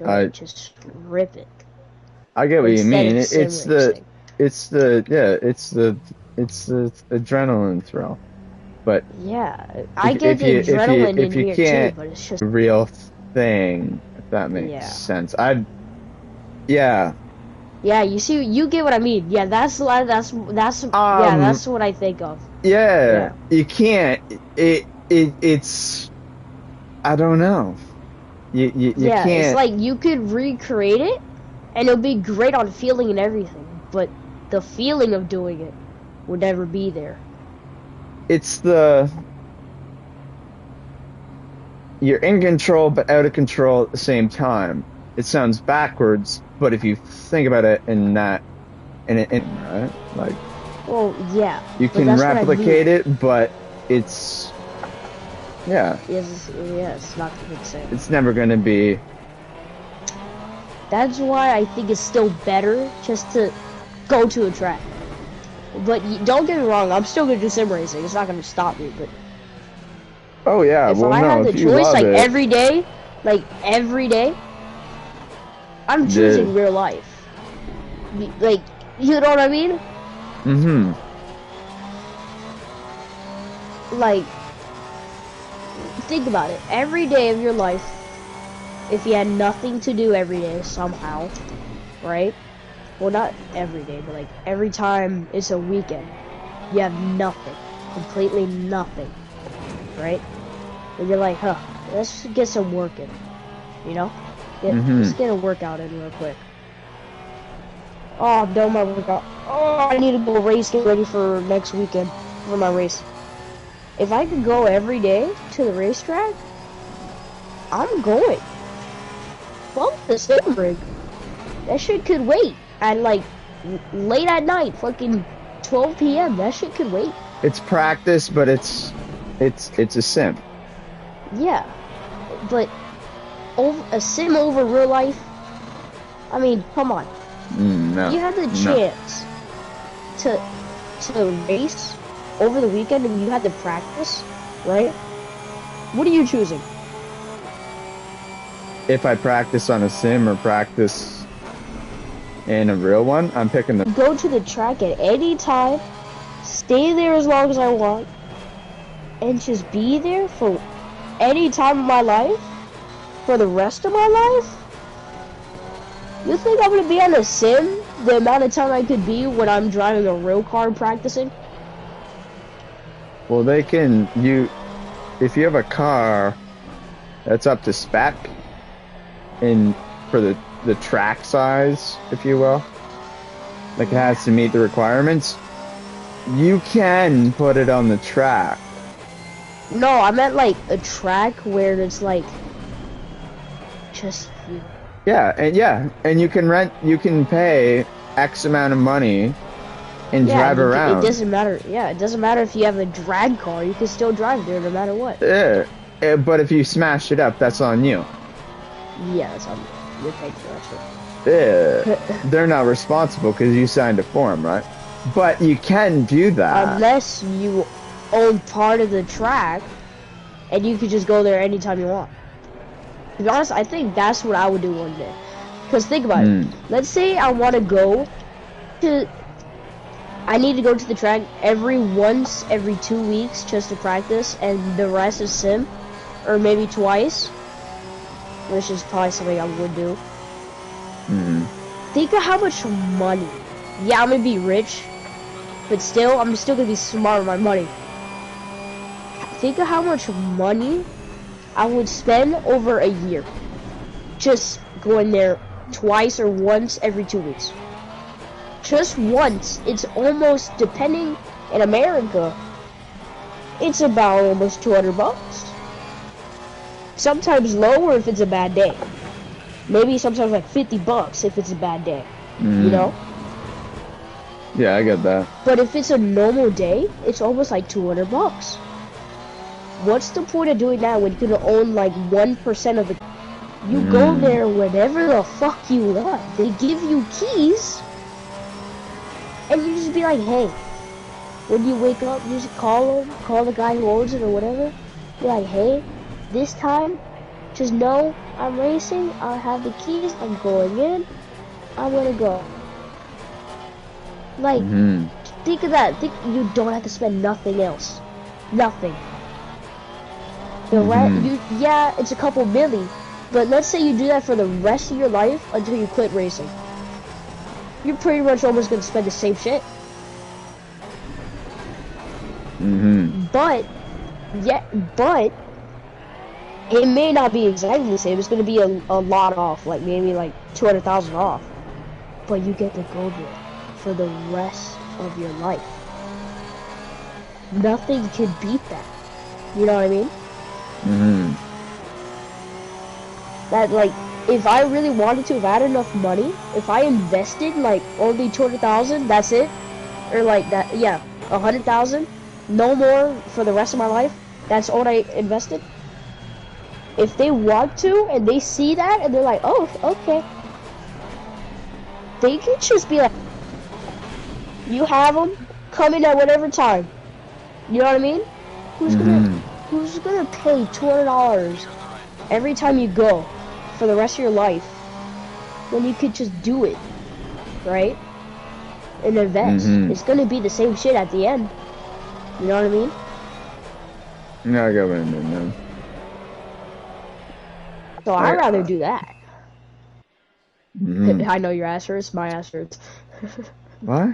I just rip it. I get what you Instead mean. of sim racing. It's the adrenaline thrill. But Yeah, I get the adrenaline in if you here too, can't but it's just real thing, if that makes yeah. sense. Yeah. Yeah, you see, you get what I mean. Yeah, yeah, Um that's what I think of. yeah, Yeah. you can't it's I don't know. You Yeah, it's can't like you could recreate it and it'll be great on feeling and everything, but the feeling of doing it would never be there. it's the you're in control but out of control at the same time. It sounds backwards, but if you think about it in that right? Like Well, yeah, you but can that's what I mean. replicate it, but it's yeah, Yeah, it's not the same. it's never going to be That's why I think it's still better just to go to a track. But don't get me wrong, I'm still gonna do sim racing. It's not gonna stop me. But oh yeah, if well I no, had the if you choice, love it, like every day, I'm the choosing real life. Like, you know what I mean? mm-hmm. Like, think about it. Every day of your life, if you had nothing to do every day somehow, right? Well, not every day, but like every time it's a weekend, you have nothing, completely nothing, right? And you're like, huh, let's get some work in, you know? Let's get a workout in real quick. Oh, I'm done my workout. Oh, I need to go race, get ready for next weekend for my race. If I could go every day to the racetrack, I'm going. Bump the sim rig. That shit could wait. And like late at night, fucking 12 p.m. That shit could wait. It's practice, but it's a sim. Yeah, but a sim over real life. I mean, come on. No, You had the chance to race over the weekend, and you had to practice, right? What are you choosing? If I practice on a sim or practice in a real one, I'm picking the Go to the track at any time, stay there as long as I want, and just be there for any time of my life, for the rest of my life? You think I'm gonna be on a sim the amount of time I could be when I'm driving a real car practicing? well, if you have a car that's up to spec in for the track size, if you will, like it has to meet the requirements, you can put it on the track. No, I meant like a track where it's like just you. And you can pay X amount of money and drive around. It doesn't matter. Yeah, it doesn't matter if you have a drag car. You can still drive there no matter what. Yeah, but if you smash it up, that's on you. Yeah, that's on you. You're paid for that shit. Yeah, they're not responsible because you signed a form, right? But you can do that. Unless you own part of the track, and you could just go there anytime you want. To be honest, I think that's what I would do one day. Because think about it. Let's say I want to go to... I need to go to the track every 2 weeks just to practice, and the rest is sim. Or maybe twice. Which is probably something I would do. Think of how much money. Yeah, I'm going to be rich. But still, I'm still going to be smart with my money. Think of how much money I would spend over a year just going there twice or once every 2 weeks. Just once. It's almost, depending in America, it's about almost $200. Sometimes lower if it's a bad day. Maybe sometimes like $50 if it's a bad day. You know? Yeah, I get that. But if it's a normal day, it's almost like $200. What's the point of doing that when you can own like 1% of the... You go there whenever the fuck you want. They give you keys. And you just be like, hey. When you wake up, you just call the guy who owns it or whatever. Be like, hey, this time, just know I'm racing. I have the keys. I'm going in. I'm gonna go. Like, think of that. Think you don't have to spend nothing else. Nothing. Yeah, it's a couple milli, but let's say you do that for the rest of your life until you quit racing. You're pretty much almost gonna spend the same shit. But it may not be exactly the same. It's gonna be a lot off, like maybe like 200,000 off. But you get to go there for the rest of your life. Nothing can beat that. You know what I mean? That, like, if I really wanted to, if I had enough money, if I invested like only 200,000, that's it, or like that, yeah, 100,000, no more for the rest of my life. That's all I invested. If they want to and they see that and they're like, oh, okay, they can just be like, you have them, come in at whatever time. You know what I mean? Who's gonna pay $200 every time you go for the rest of your life when you could just do it, right? And invest. It's gonna be the same shit at the end. You know what I mean? Yeah, I got what I mean, man. So I'd rather do that. I know your ass hurts, my ass hurts. What?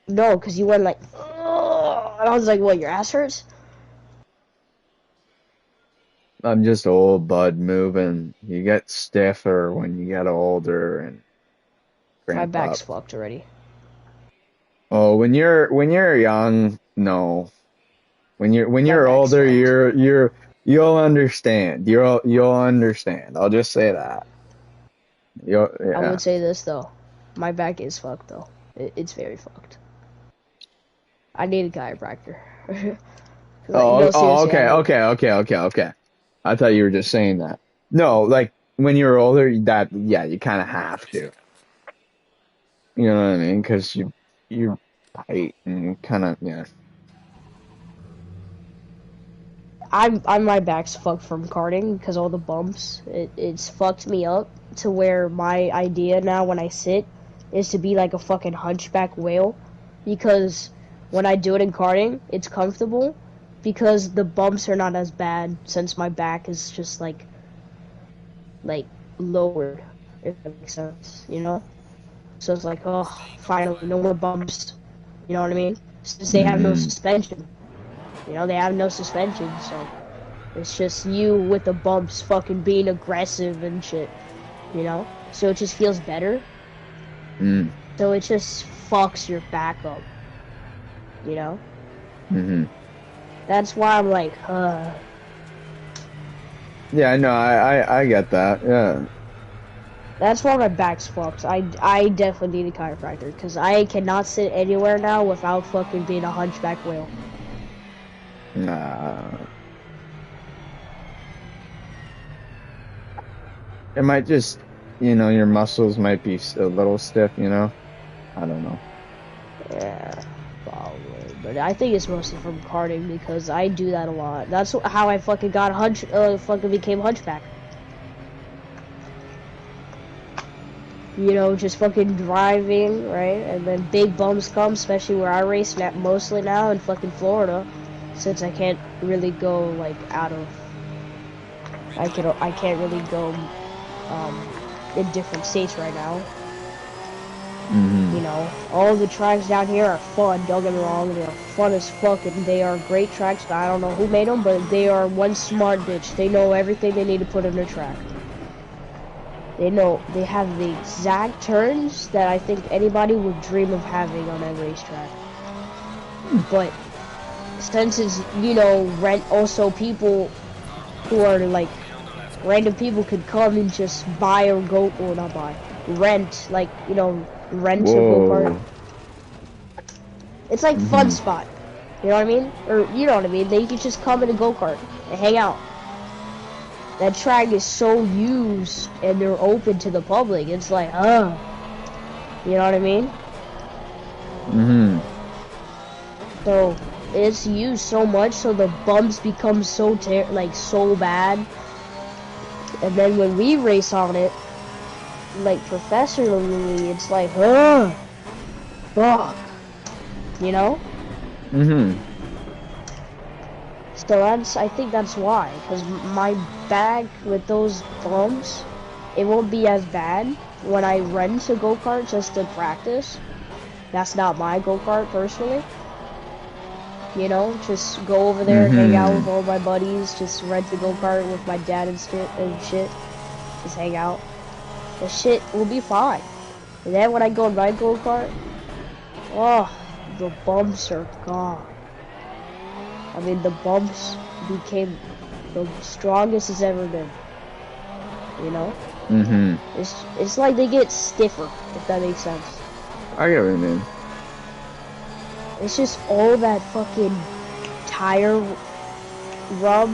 No, because you went like, ugh, and I was like, what, your ass hurts? I'm just old, bud, moving. You get stiffer when you get older and My back's fucked already. Oh, when you're young, no. When you're older, fucked. you'll understand. You'll understand. I'll just say that. Yeah. I would say this though, my back is fucked though. It's very fucked. I need a chiropractor. Okay. I thought you were just saying that. No, like when you're older, you kind of have to. You know what I mean? Because you're tight and kind of My back's fucked from karting because all the bumps. It's fucked me up to where my idea now when I sit is to be like a fucking hunchback whale, because when I do it in karting, it's comfortable because the bumps are not as bad since my back is just like lowered, if that makes sense, you know? So it's like, oh, finally, no more bumps, you know what I mean? Since they have no suspension. You know, they have no suspension, so it's just you with the bumps fucking being aggressive and shit, you know? So it just feels better. So it just fucks your back up, you know? That's why I'm like, Yeah, no, I get that, yeah. That's why my back's fucked. I definitely need a chiropractor, because I cannot sit anywhere now without fucking being a hunchback whale. Nah. It might just, your muscles might be a little stiff, I don't know. Yeah, probably. But I think it's mostly from karting because I do that a lot. That's how I fucking got fucking became hunchback. You know, just fucking driving, right? And then big bumps come, especially where I race mostly now in fucking Florida. Since I can't really go like out of, I can't really go in different states right now. You know, all the tracks down here are fun. Don't get me wrong, they're fun as fuck, and they are great tracks. But I don't know who made them, but they are one smart bitch. They know everything they need to put in their track. They know they have the exact turns that I think anybody would dream of having on a racetrack. But since it's, also people who are like, random people could come and just buy or go, or not buy, rent, like, rent a go-kart. It's like fun spot, you know what I mean? Or, you know what I mean? They could just come in a go-kart and hang out. That track is so used and they're open to the public. It's like, you know what I mean? So it's used so much, so the bumps become so bad And then when we race on it, like professionally, it's like, ugh, fuck, you know? Mm-hmm. So I think that's why, because my back with those bumps, it won't be as bad when I rent a go-kart just to practice. That's not my go-kart personally. You know, just go over there, hang out with all my buddies, just rent a go-kart with my dad and shit. Just hang out. The shit will be fine. And then when I go in my go-kart, oh, the bumps are gone. I mean, the bumps became the strongest it's ever been. You know? Mm-hmm. It's like they get stiffer, if that makes sense. I get what you mean. It's just all that fucking tire rub,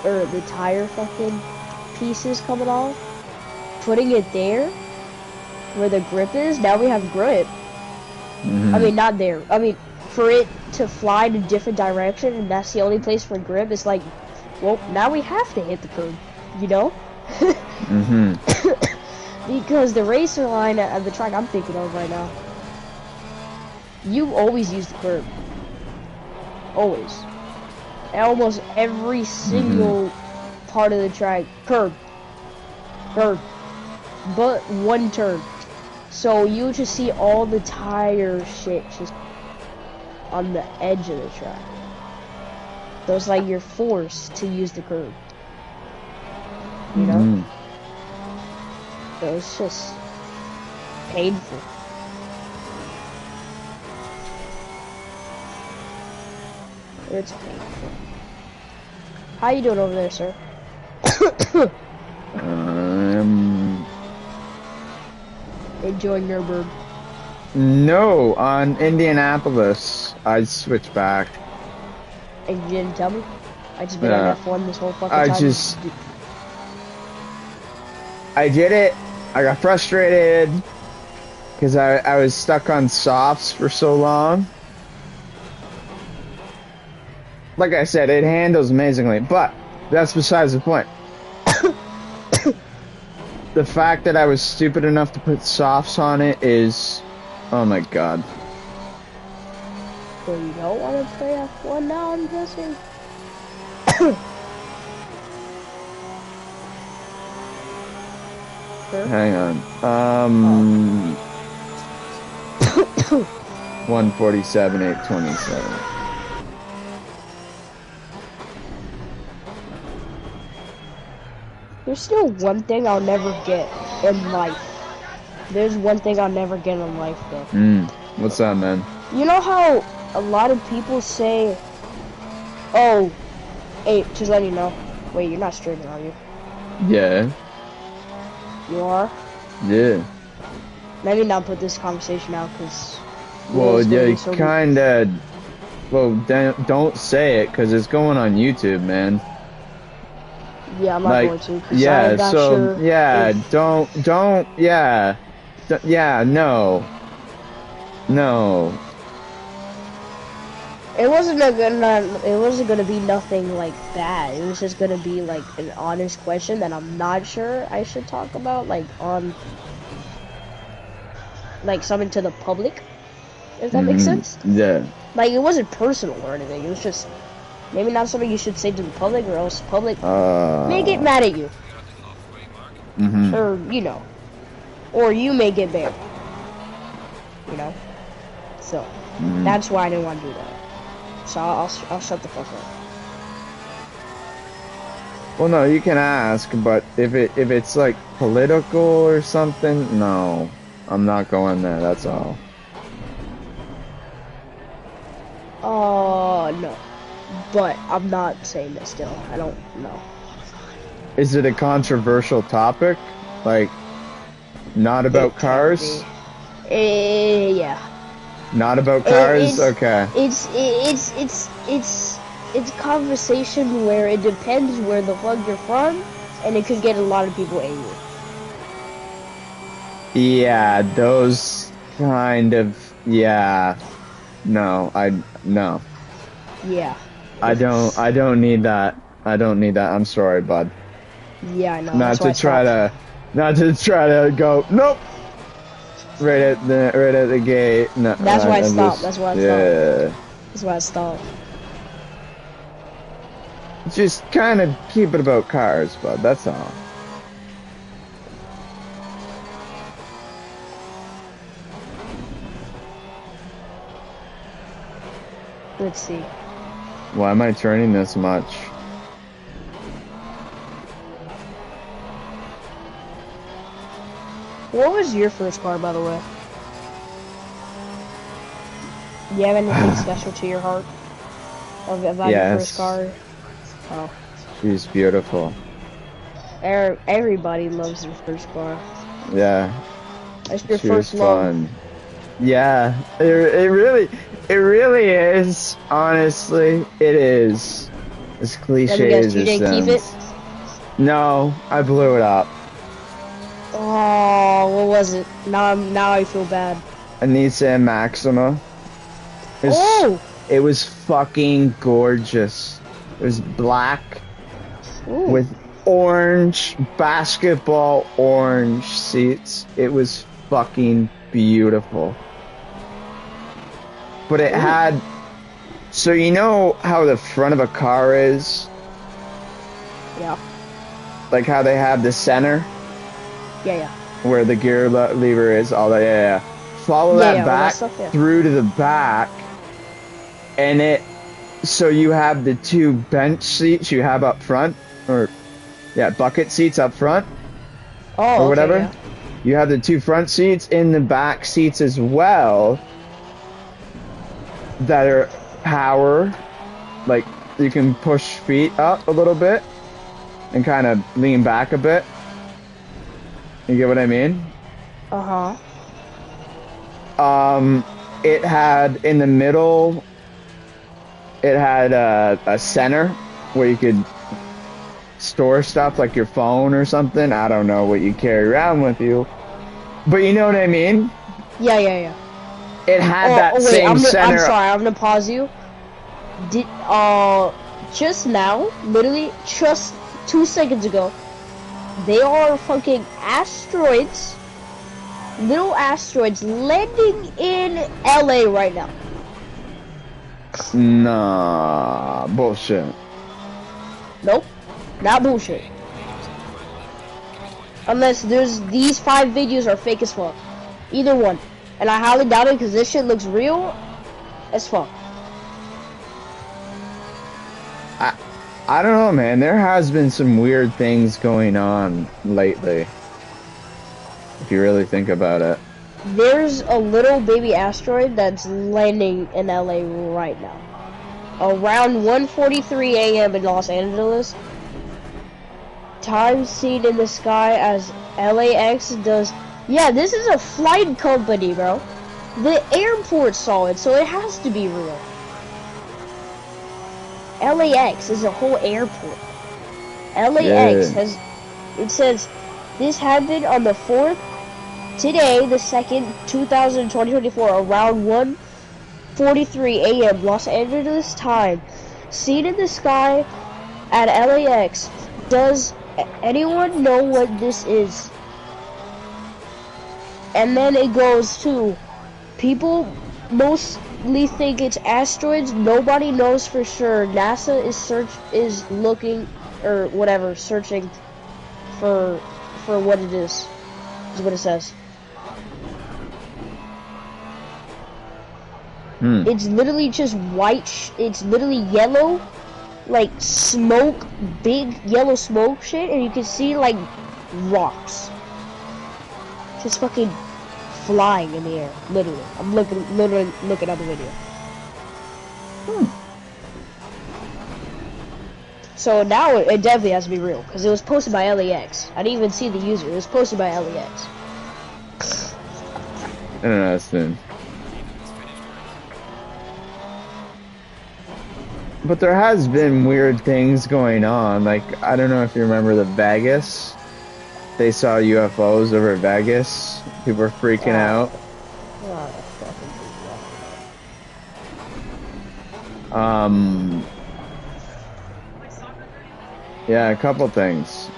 or the tire fucking pieces coming off. Putting it there, where the grip is, now we have grip. Mm-hmm. I mean, not there. I mean, for it to fly in a different direction, and that's the only place for grip, it's like, well, now we have to hit the curb, you know? Mm-hmm. Because the racer line at the track I'm thinking of right now, you always use the curb. Always. Almost every single part of the track, curb. Curb. But one turn. So you just see all the tire shit just on the edge of the track. So it's like you're forced to use the curb. You know? So it's just painful. It's painful. How you doing over there, sir? Enjoying your bird. No, on Indianapolis, I switched back. And you didn't tell me? I just been on F1 this whole fucking time. I did it. I got frustrated because I was stuck on softs for so long. Like I said, it handles amazingly, but that's besides the point. The fact that I was stupid enough to put softs on it is, oh my god. So you don't want to play F1 now, I'm guessing? Hang on. 147, 827. There's still one thing I'll never get in life. There's one thing I'll never get in life, though. What's that, man? You know how a lot of people say, oh, hey, just letting you know. Wait, you're not streaming, are you? Yeah. You are? Yeah. Maybe not put this conversation out, because... Well, yeah, you kinda... Well, don't say it, because it's going on YouTube, man. Yeah, I'm not going to. Yeah, I'm not so, sure yeah, if... no. It wasn't gonna be nothing like that. It was just gonna be like an honest question that I'm not sure I should talk about, like on like something to the public, if that makes sense. Yeah. Like it wasn't personal or anything. It was just maybe not something you should say to the public, or else public may get mad at you. Or you know, or you may get banned. You know. So that's why I didn't want to do that. So I'll shut the fuck up. Well, no, you can ask, but if it's like political or something, no, I'm not going there. That's all. No, but I'm not saying that still. I don't know. Is it a controversial topic? Like, not about cars? Yeah. Not about cars? Okay. It's a conversation where it depends where the fuck you're from, and it could get a lot of people angry. Yeah, those kind of, yeah. No. Yeah. I don't need that. I don't need that. I'm sorry, bud. Yeah, I know. Not That's why I to try stopped. not to try to go. Nope. Right at the gate. No, That's why I I'm stopped. just That's why I stopped. yeah. That's why I stopped. Just kind of keep it about cars, bud. That's all. Let's see. Why am I turning this much? What was your first car, by the way? Do you have anything special to your heart? About your first Yes. car? Oh. She's beautiful. Everybody loves their first car. Yeah. That's your She was first love. fun. Yeah. It really is. Honestly, it is. As Let cliche me guess, as you it didn't keep it? sounds. No, I blew it up. Oh, what was it? Now I feel bad. A Nissan Maxima. Oh! It was fucking gorgeous. It was black Ooh. with orange, basketball orange seats. It was fucking beautiful. But it had, so you know how the front of a car is? Yeah. Like how they have the center? Yeah. Where the gear lever is, all that, yeah. Follow that all that back stuff, yeah. through to the back, and so you have the two bench seats you have up front, or, yeah, bucket seats up front, Oh, or whatever. okay, yeah. You have the two front seats in the back seats as well that are power, like you can push feet up a little bit and kind of lean back a bit. You get what I mean? Uh-huh. It had in the middle, it had a center where you could store stuff like your phone or something. I don't know what you carry around with you, but you know what I mean? Yeah. It had that wait, same center. I'm sorry, I'm gonna pause you. Just now, literally just 2 seconds ago, they are fucking asteroids, little asteroids landing in LA right now. Nah, bullshit. Nope, not bullshit. Unless these 5 videos are fake as fuck. Either one. And I highly doubt it because this shit looks real as fuck. I don't know, man. There has been some weird things going on lately. If you really think about it. There's a little baby asteroid that's landing in LA right now. Around 1:43 a.m. in Los Angeles. Time seen in the sky as LAX does. Yeah, this is a flight company, bro. The airport saw it, so it has to be real. LAX is a whole airport. LAX has, it says, this happened on the 4th, today, the 2nd, 2024, around 1:43 a.m. Los Angeles time. Seen in the sky at LAX. Does anyone know what this is? And then it goes to, people mostly think it's asteroids. Nobody knows for sure. NASA is looking, or whatever, searching for what it is what it says. It's literally just white. It's literally yellow, like smoke, big yellow smoke shit, and you can see like rocks just fucking flying in the air. Literally, I'm literally looking at the video. So now it definitely has to be real because it was posted by LAX. I didn't even see the user. It was posted by LAX. Interesting. But there has been weird things going on. Like, I don't know if you remember the Vegas. They saw UFOs over Vegas. People were freaking out. Yeah, a couple things.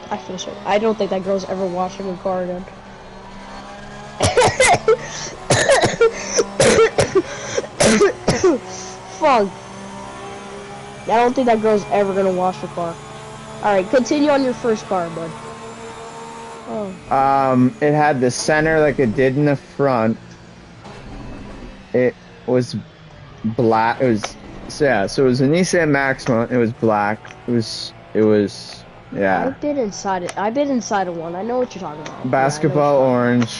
I feel so. I don't think that girl's ever washing her car again. Fuck. I don't think that girl's ever gonna wash her car. Alright, continue on your first car, bud. Oh. It had the center like it did in the front. It was black. It was, so yeah, so it was a Nissan Maxima. It was black. It was, yeah. I've been inside it. I've been inside of one. I know what you're talking about. Basketball orange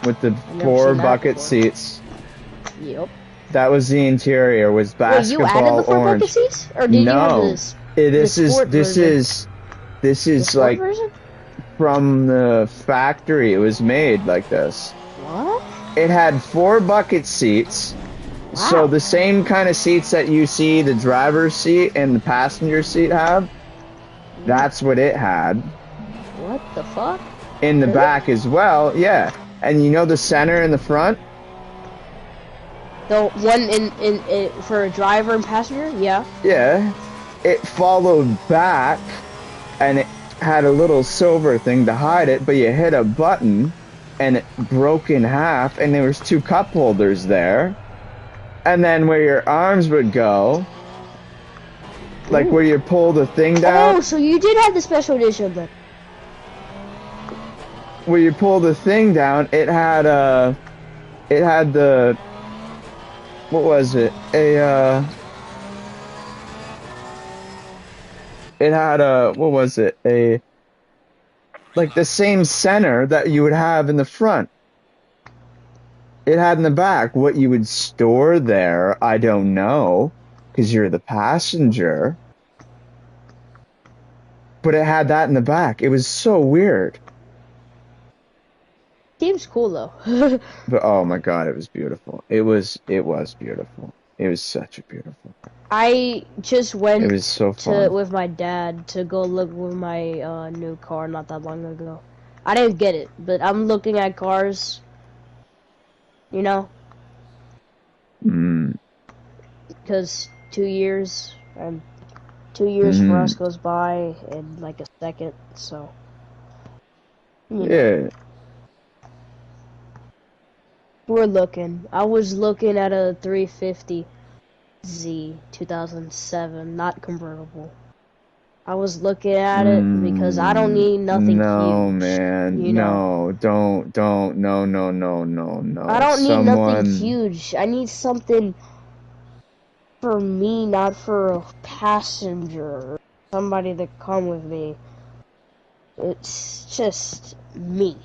with the 4 bucket seats. Yep. That was the interior. Was basketball orange. Wait, you added the 4 bucket seats, or did you have this? This is like version? From the factory. It was made like this. What? It had 4 bucket seats. Wow. So the same kind of seats that you see the driver's seat and the passenger seat have. That's what it had. What the fuck? In the back as well, yeah. And you know the center in the front? The one in for a driver and passenger? Yeah. Yeah. It followed back, and it had a little silver thing to hide it, but you hit a button, and it broke in half, and there was 2 cup holders there. And then where your arms would go, like where you pull the thing down. Oh, so you did have the special edition then. Where you pull the thing down, it had the, what was it? It had what was it? Like the same center that you would have in the front. It had in the back. What you would store there, I don't know, because you're the passenger. But it had that in the back. It was so weird. Seems cool though. But oh my god, it was beautiful. It was beautiful. It was such a beautiful. I just went it was so fun. with my dad to go look with my new car not that long ago. I didn't get it, but I'm looking at cars. You know? Because 2 years, and 2 years for us goes by in like a second, so. You know. Yeah. We're looking. I was looking at a 350Z 2007, not convertible. I was looking at it because I don't need nothing huge. No, man. You know? No, don't. No. I don't need nothing huge. I need something for me, not for a passenger. Somebody to come with me. It's just me.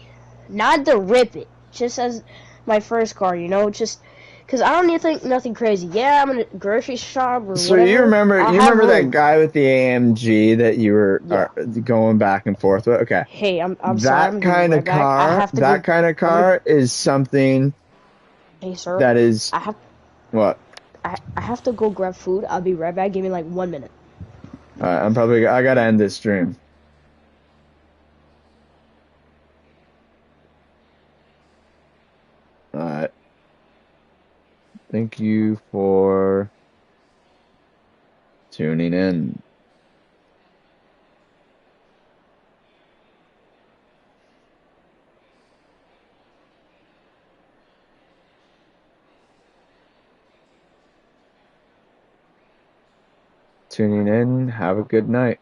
Not to rip it. Just as my first car, you know? Just... Because I don't need nothing crazy. Yeah, I'm in a grocery shop or so whatever. you remember that guy with the AMG that you were going back and forth with? Okay. Hey, I'm sorry. That kind of car is something. Hey, sir. That is. What? I have to go grab food. I'll be right back. Give me like 1 minute. Alright, I gotta end this stream. Alright. Thank you for tuning in. Tuning in. Have a good night.